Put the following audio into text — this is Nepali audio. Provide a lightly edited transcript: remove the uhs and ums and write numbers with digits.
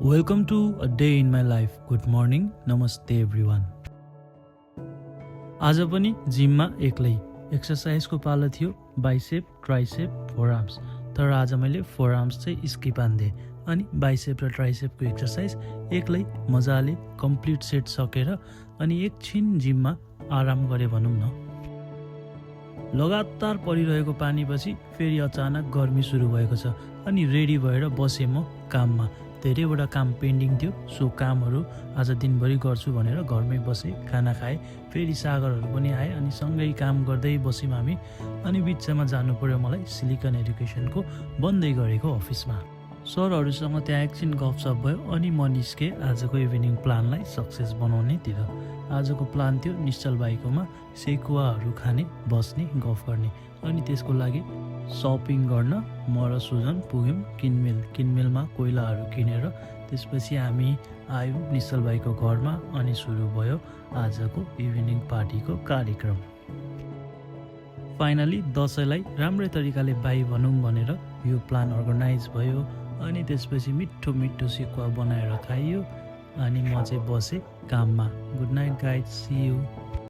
Welcome to a day in my life. Good morning. Namaste everyone. आज पनि जिममा एक्लै एक्सर्साइजको पालो थियो, बाइसेप, ट्राइसेप, फोरआर्म्स। तर आज मैले फोरआर्म्स चाहिँ स्किप हान्दिएँ अनि बाइसेप र ट्राइसेपको एक्सर्साइज एक्लै मजाले कम्प्लिट सेट सकेर अनि एकछिन जिममा आराम गरे भनौँ न। लगातार परिरहेको पानीपछि फेरि अचानक गर्मी सुरु भएको छ अनि रेडी भएर बसेँ म काममा। धेरैवटा काम पेन्डिङ थियो, सो कामहरू आज दिनभरि गर्छु भनेर घरमै बसेँ, खाना खाएँ। फेरि सागरहरू पनि आए अनि सँगै काम गर्दै बस्यौँ हामी। अनि बिचमा जानु पर्यो मलाई सिलिकन एडुकेसनको बन्दै गरेको अफिसमा। सरहरूसँग त्यहाँ एकछिन गफसप भयो अनि म निस्केँ आजको इभिनिङ प्लानलाई सक्सेस बनाउनेतिर। आजको प्लान थियो निश्चल भाइकोमा सेकुवाहरू खाने, बस्ने, गफ गर्ने। अनि त्यसको लागि सपिङ गर्न म र सुजन पुग्यौँ किनमेलमा कोइलाहरू किनेर। त्यसपछि हामी आयौँ निश्चल भाइको घरमा अनि सुरु भयो आजको इभिनिङ पार्टीको कार्यक्रम। फाइनली दसैँलाई राम्रै तरिकाले बाई भनौँ भनेर यो प्लान अर्गनाइज भयो अनि त्यसपछि मिठो मिठो सेकुवा बनाएर खाइयो अनि म चाहिँ बसेँ काममा। Good night guys, see you.